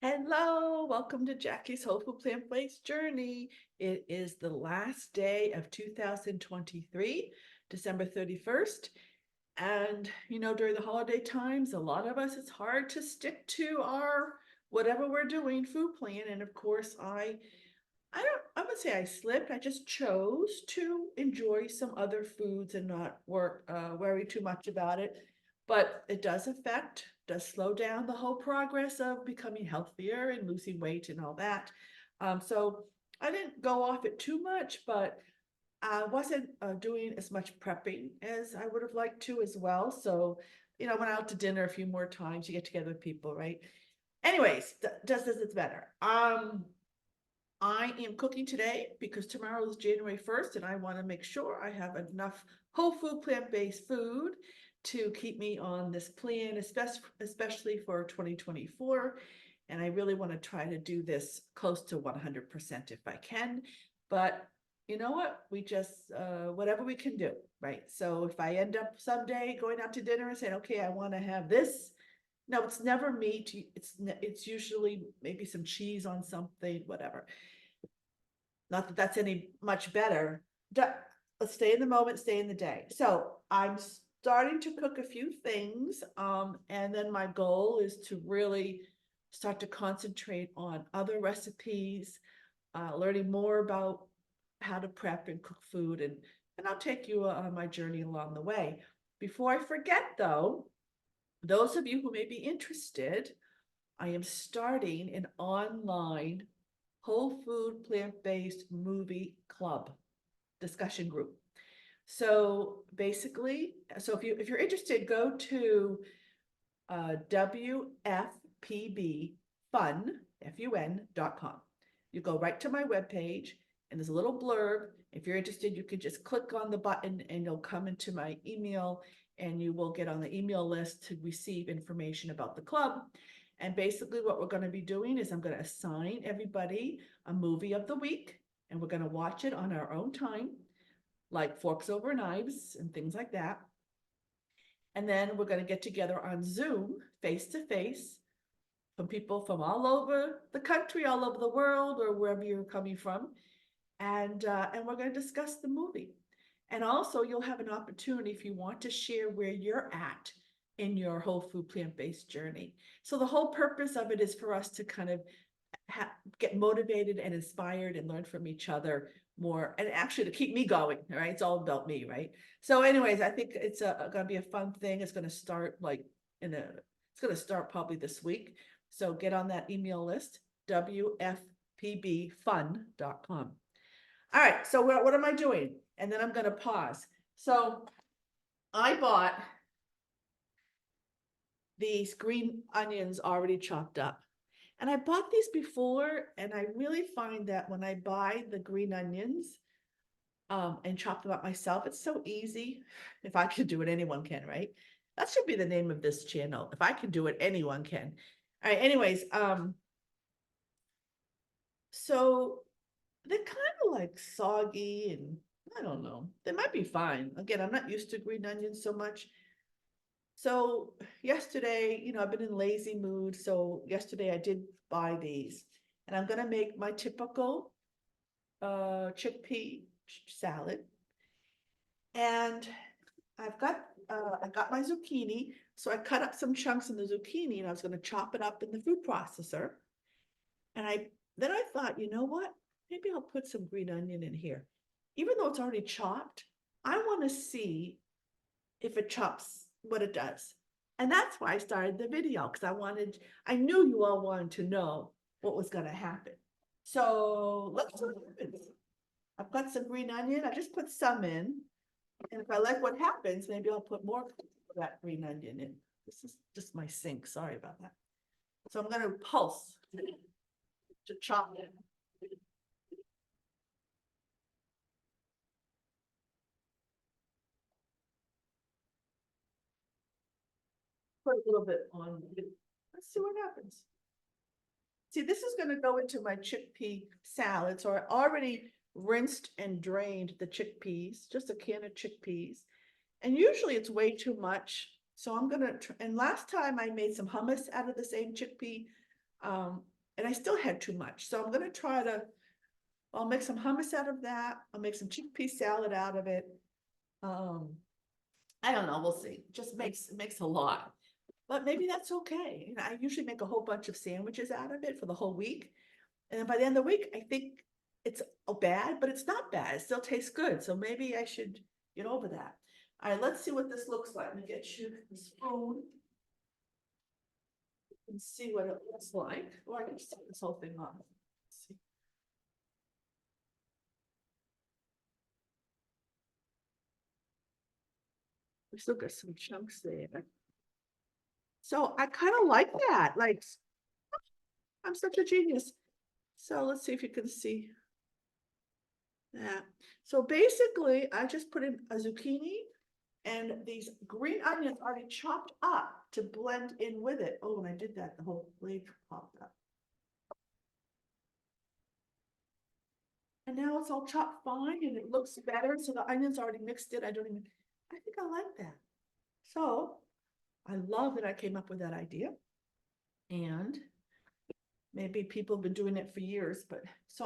Hello, welcome to Jacki's Whole Food Plant-Based Journey. It is the last day of 2023, December 31st. And during the holiday times, a lot of us, it's hard to stick to our whatever we're doing food plan. And of course, I would say I slipped. I just chose to enjoy some other foods and not worry too much about it. But it does slow down the whole progress of becoming healthier and losing weight and all that. So I didn't go off it too much, but I wasn't doing as much prepping as I would have liked to as well. So, I went out to dinner a few more times. You get together with people, right? Anyways, just as it's better. I am cooking today because tomorrow is January 1st and I want to make sure I have enough whole food plant-based food to keep me on this plan, especially for 2024. And I really want to try to do this close to 100% if I can. But you know what? We just, whatever we can do, right? So if I end up someday going out to dinner and saying, okay, I want to have this. No, it's never meat. It's usually maybe some cheese on something, whatever. Not that that's any much better. Let's stay in the moment, stay in the day. So I'm starting to cook a few things. And then my goal is to really start to concentrate on other recipes, learning more about how to prep and cook food. And I'll take you on my journey along the way. Before I forget though, those of you who may be interested, I am starting an online whole food plant-based movie club discussion group. So basically, if you're interested, go to WFPB fun.com. You go right to my webpage and there's a little blurb. If you're interested, you can just click on the button and you'll come into my email and you will get on the email list to receive information about the club. And basically what we're going to be doing is I'm going to assign everybody a movie of the week and we're going to watch it on our own time, like Forks Over Knives and things like that. And then we're going to get together on Zoom face to face from people from all over the country, all over the world, or wherever you're coming from. And we're going to discuss the movie. And also you'll have an opportunity if you want to share where you're at in your whole food plant-based journey. So the whole purpose of it is for us to kind of get motivated and inspired and learn from each other more, and actually to keep me going. All right, it's all about me, right? So anyways, I think it's gonna be a fun thing. It's gonna start it's gonna start probably this week. So get on that email list, WFPBfun.com. All right, so what am I doing? And then I'm gonna pause. So I bought these green onions already chopped up. And I bought these before, and I really find that when I buy the green onions and chop them up myself, it's so easy. If I can do it, anyone can, right? That should be the name of this channel. If I can do it, anyone can. All right, anyways, so they're kind of like soggy and I don't know. They might be fine. Again, I'm not used to green onions so much. So yesterday, I've been in lazy mood. So yesterday I did buy these and I'm going to make my typical chickpea salad. And I got my zucchini. So I cut up some chunks in the zucchini and I was going to chop it up in the food processor. And then I thought, you know what? Maybe I'll put some green onion in here. Even though it's already chopped, I want to see if it chops what it does. And that's why I started the video, because I knew you all wanted to know what was going to happen. So let's see what happens. I've got some green onion. I just put some in. And if I like what happens, maybe I'll put more of that green onion in. This is just my sink. Sorry about that. So I'm going to pulse to chop it. Put a little bit on. Let's see what happens. See, this is going to go into my chickpea salad. So I already rinsed and drained the chickpeas, just a can of chickpeas. And usually it's way too much. So I'm going to, and last time I made some hummus out of the same chickpea And I still had too much, so I'm gonna try to, I'll make some hummus out of that, I'll make some chickpea salad out of it. I don't know, we'll see, just makes a lot. But maybe that's okay, and I usually make a whole bunch of sandwiches out of it for the whole week. And then by the end of the week, I think it's bad, but it's not bad, it still tastes good, so maybe I should get over that. All right, let's see what this looks like, let me get you the spoon. And see what it looks like, or I can just take this whole thing off. Let's see. We still got some chunks there. So I kind of like that, like, I'm such a genius. So let's see if you can see that. So basically, I just put in a zucchini and these green onions already chopped up to blend in with it. Oh, when I did that, the whole blade popped up. And now it's all chopped fine and it looks better. So the onions already mixed in. I think I like that. So I love that I came up with that idea. And maybe people have been doing it for years, but so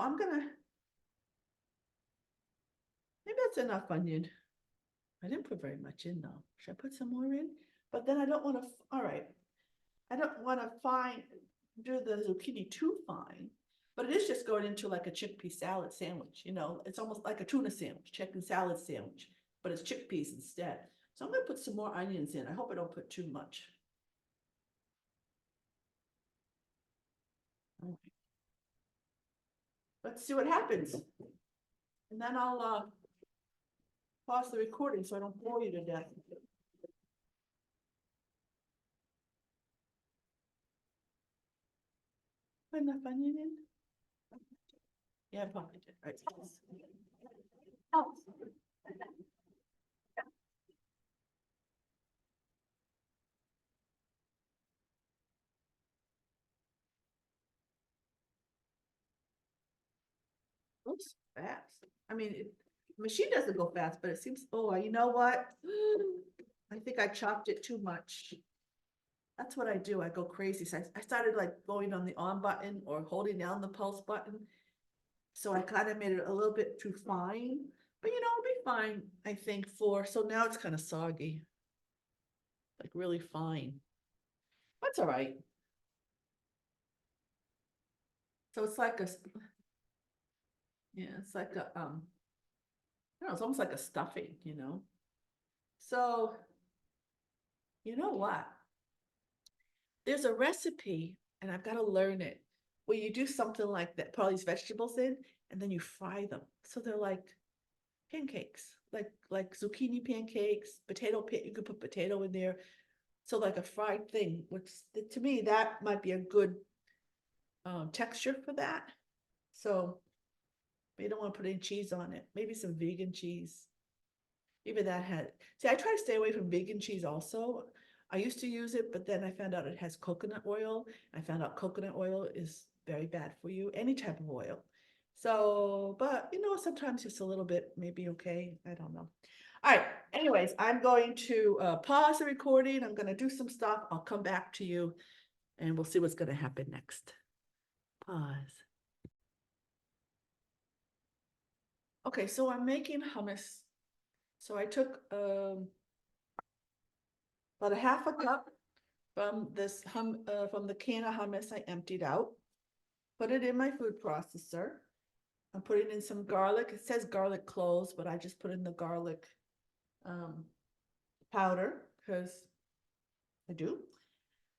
maybe that's enough onion. I didn't put very much in though. Should I put some more in? But then I don't want to, all right. I don't want to do the zucchini too fine, but it is just going into like a chickpea salad sandwich, you know, it's almost like a tuna sandwich, chicken salad sandwich, but it's chickpeas instead. So I'm gonna put some more onions in. I hope I don't put too much. All right. Let's see what happens. And then I'll pause the recording so I don't bore you to death. Put enough onion in? Yeah, I probably did. Right. Oh. Looks fast. I mean, machine doesn't go fast, but it seems, oh, you know what? I think I chopped it too much. That's what I do. I go crazy. So I started like going on the on button or holding down the pulse button. So I kind of made it a little bit too fine, but you know, it'll be fine, I think, so now it's kind of soggy, like really fine. That's all right. So it's like yeah, it's like a, I don't know, it's almost like a stuffing, you know? So, you know what? There's a recipe, and I've got to learn it, where you do something like that, put all these vegetables in, and then you fry them. So they're like pancakes, like zucchini pancakes, you could put potato in there. So like a fried thing, which to me, that might be a good texture for that. So you don't want to put any cheese on it. Maybe some vegan cheese. Even that had, see, I try to stay away from vegan cheese also. I used to use it, but then I found out it has coconut oil. I found out coconut oil is very bad for you, any type of oil. So, but you know, sometimes just a little bit may be okay. I don't know. All right. Anyways, I'm going to pause the recording. I'm going to do some stuff. I'll come back to you and we'll see what's going to happen next. Pause. Okay, so I'm making hummus. So I took about a half a cup from from the can of hummus I emptied out. Put it in my food processor. I'm putting in some garlic. It says garlic cloves, but I just put in the garlic powder because I do.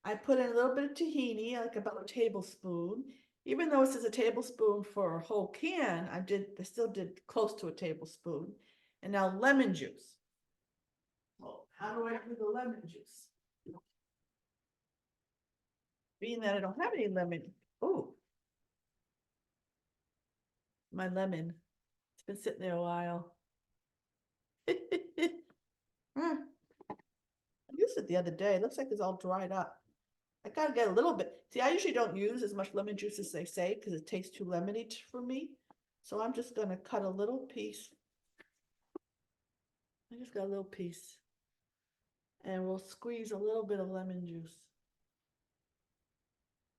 I put in a little bit of tahini, like about a tablespoon. Even though it says a tablespoon for a whole can, I still did close to a tablespoon. And now lemon juice. Well, how do I do the lemon juice? Being that I don't have any lemon. Oh, my lemon. It's been sitting there a while. I used it the other day. It looks like it's all dried up. I gotta get a little bit. See, I usually don't use as much lemon juice as they say because it tastes too lemony for me. So I'm just gonna cut a little piece. I just got a little piece. And we'll squeeze a little bit of lemon juice.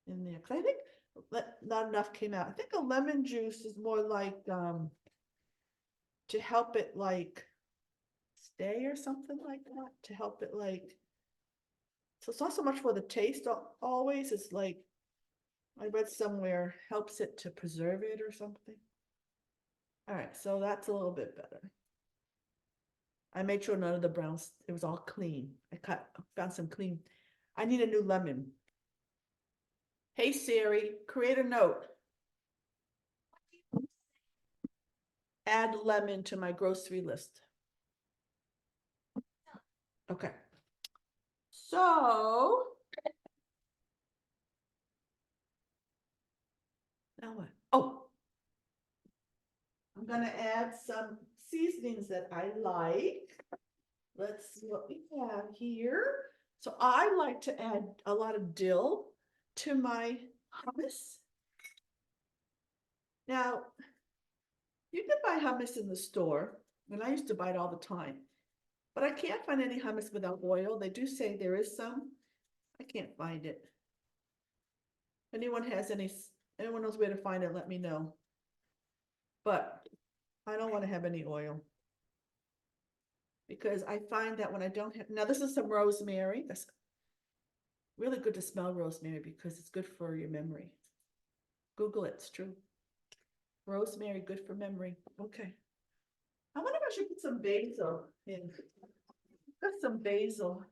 in there, because I think not enough came out. I think a lemon juice is more like to help it like stay or something like that, to help it like, so it's not so much for the taste always, it's like, I read somewhere helps it to preserve it or something. All right, so that's a little bit better. I made sure none of the browns, it was all clean. Found some clean. I need a new lemon. Hey Siri, create a note. Add lemon to my grocery list. Okay. So now what? Oh, I'm gonna add some seasonings that I like. Let's see what we have here. So I like to add a lot of dill to my hummus. Now, you can buy hummus in the store, and I used to buy it all the time, but I can't find any hummus without oil. They do say there is some. I can't find it. If anyone knows where to find it, let me know. But I don't want to have any oil, because I find that when I don't have, now this is some rosemary. That's really good to smell rosemary because it's good for your memory. Google it, it's true. Rosemary, good for memory. Okay. I wonder if I should put some basil in. Got some basil.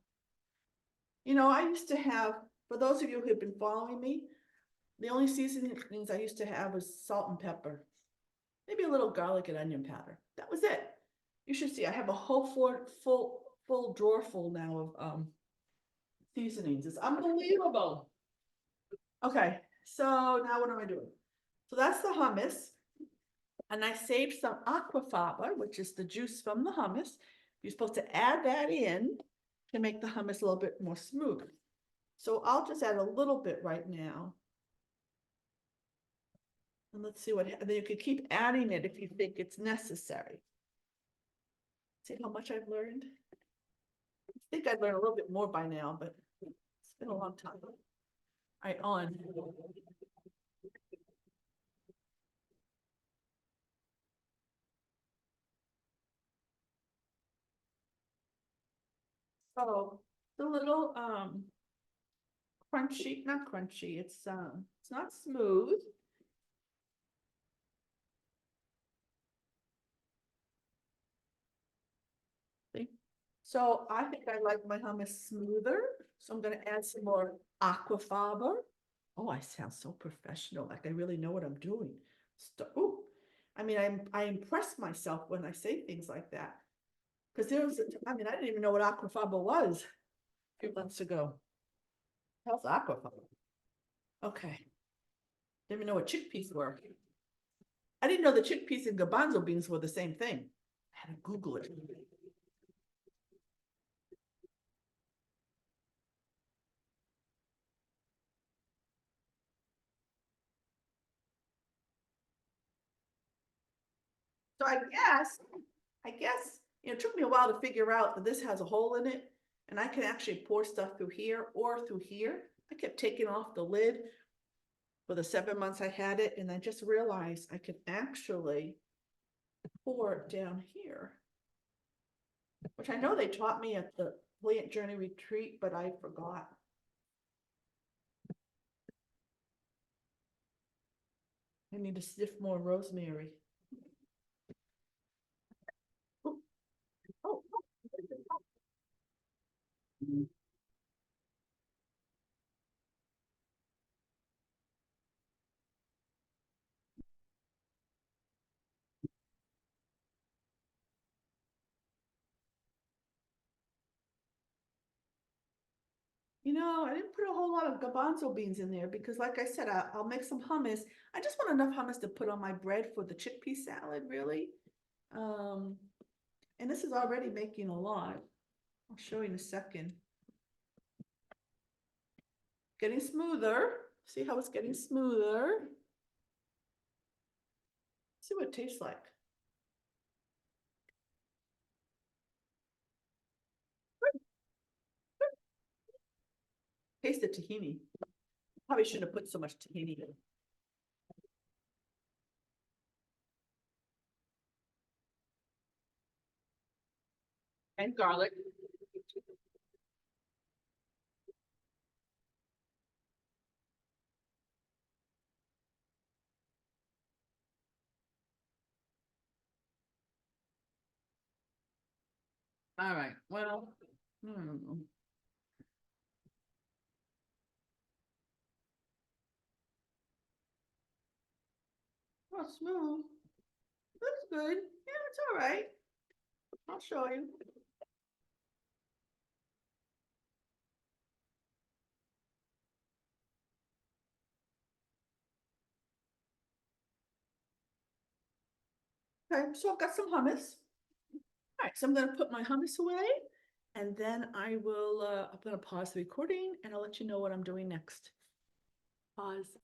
You know, I used to have, for those of you who have been following me, the only seasonings I used to have was salt and pepper. Maybe a little garlic and onion powder. That was it. You should see, I have a whole full drawer full now of seasonings. It's unbelievable. Okay, so now what am I doing? So that's the hummus. And I saved some aquafaba, which is the juice from the hummus. You're supposed to add that in to make the hummus a little bit more smooth. So I'll just add a little bit right now. And let's see what, then you could keep adding it if you think it's necessary. See how much I've learned? I think I've learned a little bit more by now, but it's been a long time. All right, on. So the little crunchy, not crunchy, it's not smooth. See? So I think I like my hummus smoother, so I'm gonna add some more aquafaba. Oh, I sound so professional, like I really know what I'm doing. Oh, I mean, I impress myself when I say things like that. Because I didn't even know what aquafaba was a few months ago. How's aquafaba? Okay. Didn't even know what chickpeas were. I didn't know the chickpeas and garbanzo beans were the same thing. I had to Google it. So I guess, it took me a while to figure out that this has a hole in it, and I can actually pour stuff through here or through here. I kept taking off the lid for the 7 months I had it, and I just realized I could actually pour it down here, which I know they taught me at the Plant Journey retreat, but I forgot. I need to sniff more rosemary. Oh, oh. I didn't put a whole lot of garbanzo beans in there because, like I said, I'll make some hummus. I just want enough hummus to put on my bread for the chickpea salad, really. Um, and this is already making a lot. I'll show you in a second. Getting smoother. See how it's getting smoother? See what it tastes like. Taste the tahini. Probably shouldn't have put so much tahini in. And garlic. All right, well, oh, smooth. Looks good. Yeah, it's all right. I'll show you. Okay, so I've got some hummus. All right, so I'm gonna put my hummus away and then I will, I'm gonna pause the recording and I'll let you know what I'm doing next. Pause.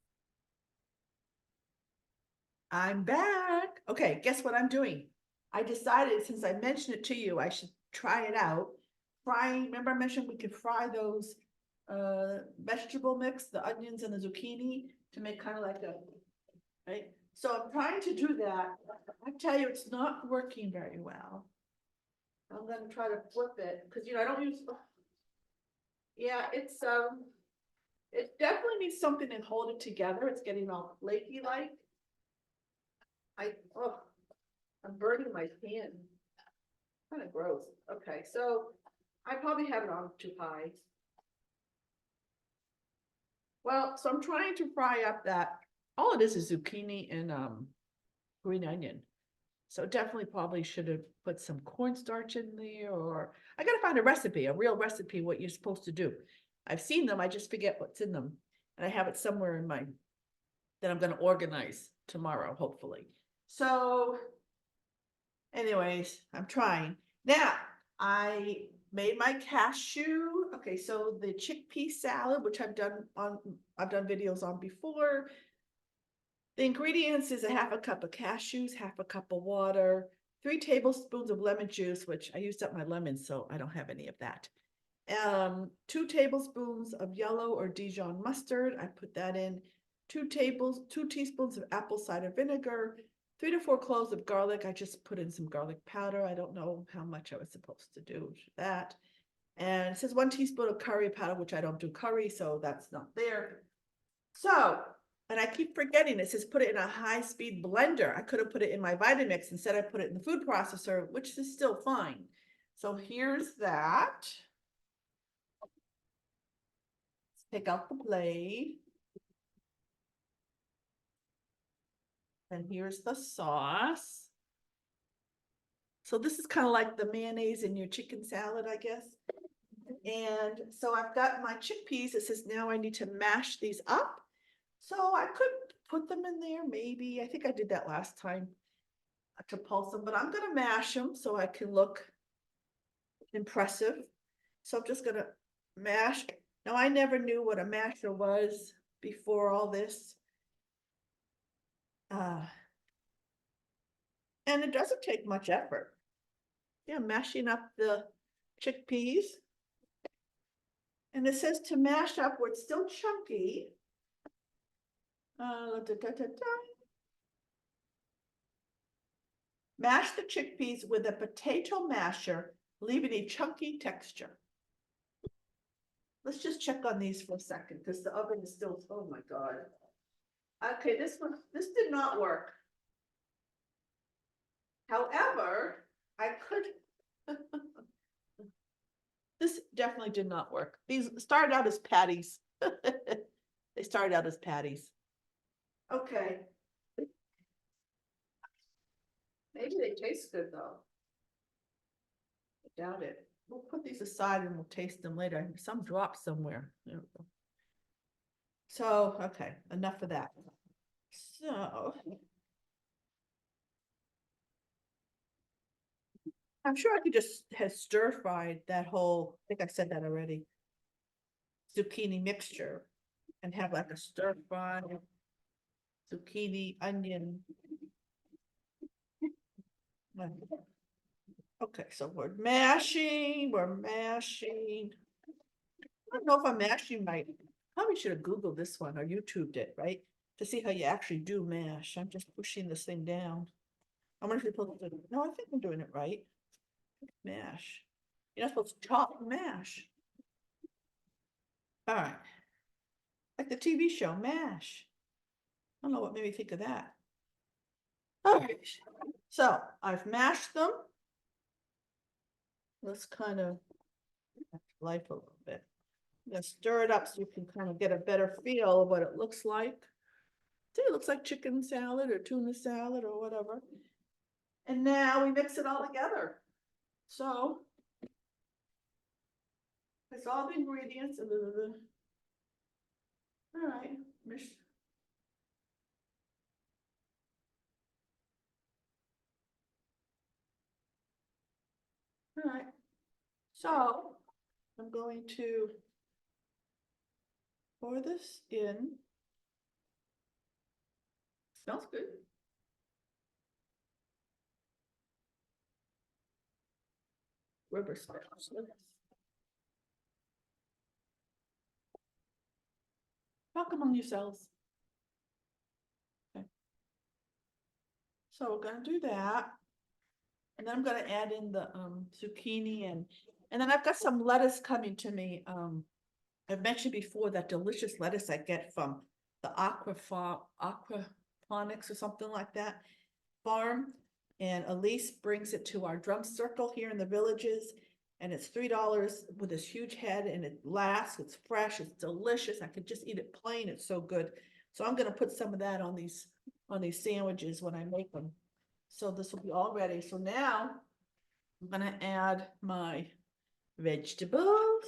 I'm back. Okay, guess what I'm doing? I decided since I mentioned it to you, I should try it out. Remember I mentioned we could fry those vegetable mix, the onions and the zucchini to make kind of like a, right? So I'm trying to do that. I tell you, it's not working very well. I'm gonna try to flip it, because I don't use, yeah, it definitely needs something to hold it together. It's getting all flaky like. I'm burning my pan. Kind of gross. Okay, so I probably have it on too high. Well, so I'm trying to fry up that, all it is zucchini and green onion. So definitely probably should have put some cornstarch in there, or I gotta find a recipe, a real recipe, what you're supposed to do. I've seen them, I just forget what's in them. And I have it somewhere in my, that I'm gonna organize tomorrow, hopefully. So anyways, I'm trying. Now, I made my cashew. Okay, so the chickpea salad, which I've done videos on before. The ingredients is a half a cup of cashews, half a cup of water, 3 tablespoons of lemon juice, which I used up my lemons, so I don't have any of that. 2 tablespoons of yellow or Dijon mustard. I put that in. 2 teaspoons of apple cider vinegar, 3 to 4 cloves of garlic. I just put in some garlic powder. I don't know how much I was supposed to do that. And it says 1 teaspoon of curry powder, which I don't do curry, so that's not there. So, and I keep forgetting, it says put it in a high-speed blender. I could have put it in my Vitamix. Instead, I put it in the food processor, which is still fine. So here's that. Let's take out the blade. And here's the sauce. So this is kind of like the mayonnaise in your chicken salad, I guess. And so I've got my chickpeas. It says now I need to mash these up. So I could put them in there, maybe. I think I did that last time to pulse them, but I'm gonna mash them so I can look impressive. So I'm just gonna mash. Now I never knew what a masher was before all this. And it doesn't take much effort. Yeah, mashing up the chickpeas. And it says to mash up where it's still chunky. Mash the chickpeas with a potato masher, leaving a chunky texture. Let's just check on these for a second because the oven is still, oh my God. Okay, this did not work. However, I could, this definitely did not work. These started out as patties. They started out as patties. Okay. Maybe they taste good though. I doubt it. We'll put these aside and we'll taste them later. Some dropped somewhere. There we go. So, okay, enough of that. So I'm sure I could just have stir fried that whole, I think I said that already, zucchini mixture and have like a stir fry zucchini, onion. Okay, so we're mashing. I don't know if I'm mashing right. Probably should have Googled this one or YouTubed it, right? To see how you actually do mash. I'm just pushing this thing down. I wonder if you're supposed to, no, I think I'm doing it right. Mash. You're not supposed to chop and mash. All right. Like the TV show, MASH. I don't know what made me think of that. All right. So I've mashed them. Let's kind of life a little bit. I'm gonna stir it up so you can kind of get a better feel of what it looks like. See, it looks like chicken salad or tuna salad or whatever. And now we mix it all together. So it's all the ingredients. All right, mix. All right. So I'm going to pour this in. Smells good. Rubber smells. Talk among yourselves. Okay. So we're gonna do that. And then I'm gonna add in the zucchini and then I've got some lettuce coming to me. I've mentioned before that delicious lettuce I get from the aquaponics or something like that farm. And Elise brings it to our drum circle here in the villages. And it's $3 with this huge head and it lasts, it's fresh, it's delicious. I could just eat it plain, it's so good. So I'm gonna put some of that on these sandwiches when I make them. So this will be all ready. So now I'm gonna add my vegetables.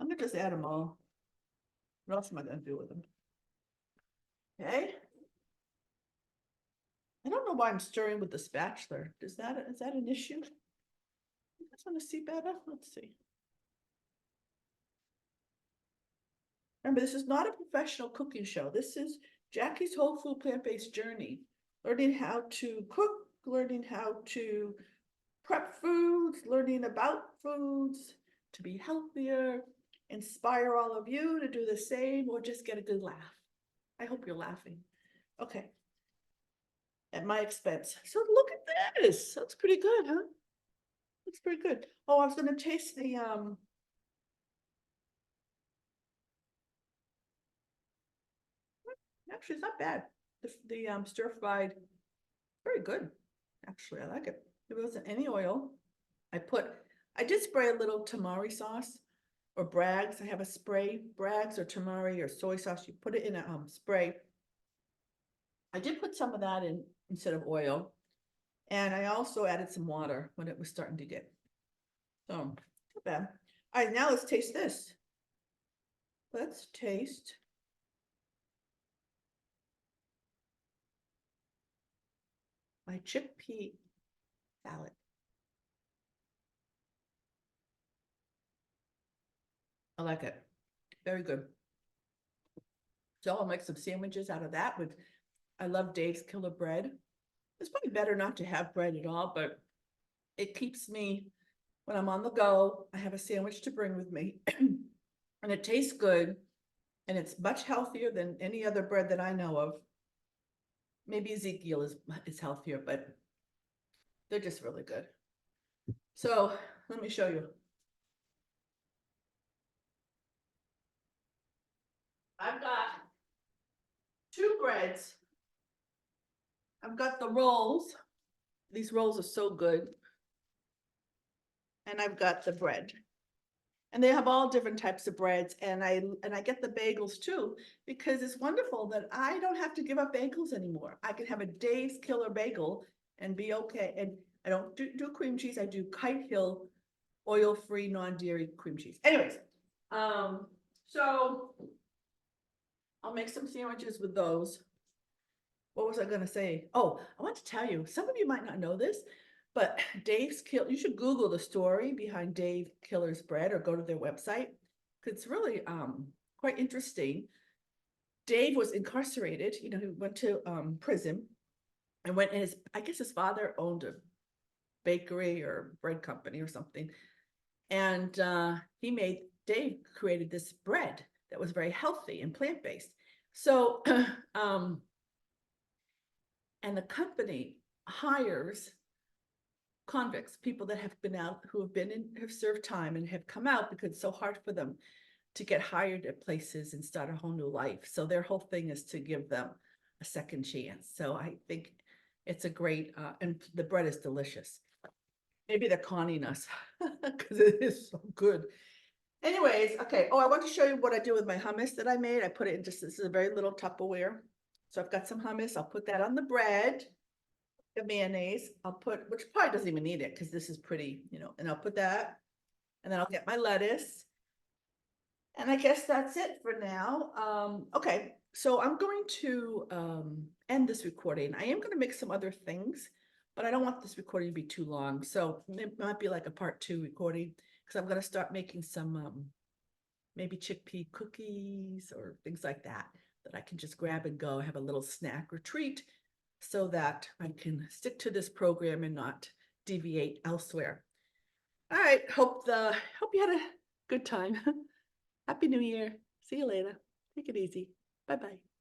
I'm gonna just add them all. What else am I gonna do with them? Okay. I don't know why I'm stirring with the spatula. Is that an issue? You guys want to see better? Let's see. Remember, this is not a professional cooking show. This is Jacki's whole food plant-based journey. Learning how to cook, learning how to prep foods, learning about foods, to be healthier, inspire all of you to do the same, or just get a good laugh. I hope you're laughing. Okay. At my expense. So look at this. That's pretty good, huh? That's pretty good. Oh, I was gonna taste the actually it's not bad. The stir fried, very good. Actually, I like it. There wasn't any oil. I did spray a little tamari sauce or Bragg's. I have a spray, Bragg's or tamari or soy sauce. You put it in a spray. I did put some of that in instead of oil. And I also added some water when it was starting to get. So, not bad. All right, now let's taste this. Let's taste. My chickpea salad. I like it. Very good. So I'll make some sandwiches out of that with, I love Dave's Killer Bread. It's probably better not to have bread at all, but it keeps me, when I'm on the go, I have a sandwich to bring with me and it tastes good and it's much healthier than any other bread that I know of. Maybe Ezekiel is healthier, but they're just really good. So let me show you. I've got two breads. I've got the rolls. These rolls are so good. And I've got the bread. And they have all different types of breads. And I get the bagels too, because it's wonderful that I don't have to give up bagels anymore. I can have a Dave's Killer Bagel and be okay. And I don't do cream cheese. I do Kite Hill oil-free, non-dairy cream cheese. Anyways, so I'll make some sandwiches with those. What was I gonna say? Oh, I want to tell you, some of you might not know this, but you should Google the story behind Dave Killer's Bread or go to their website. It's really quite interesting. Dave was incarcerated, he went to prison and I guess his father owned a bakery or bread company or something. And Dave created this bread that was very healthy and plant-based. So, and the company hires convicts, people that have been out, who have been in, have served time and have come out because it's so hard for them to get hired at places and start a whole new life. So their whole thing is to give them a second chance. So I think it's a great, and the bread is delicious. Maybe they're conning us because it is so good. Anyways, okay. Oh, I want to show you what I do with my hummus that I made. I put it in just, this is a very little Tupperware. So I've got some hummus. I'll put that on the bread. The mayonnaise, I'll put, which probably doesn't even need it because this is pretty, you know, and I'll put that. And then I'll get my lettuce. And I guess that's it for now. Okay, so I'm going to end this recording. I am going to make some other things, but I don't want this recording to be too long. So it might be like a part 2 recording because I'm going to start making some maybe chickpea cookies or things like that, that I can just grab and go, have a little snack or treat so that I can stick to this program and not deviate elsewhere. All right, hope you had a good time. Happy New Year. See you later. Take it easy. Bye-bye.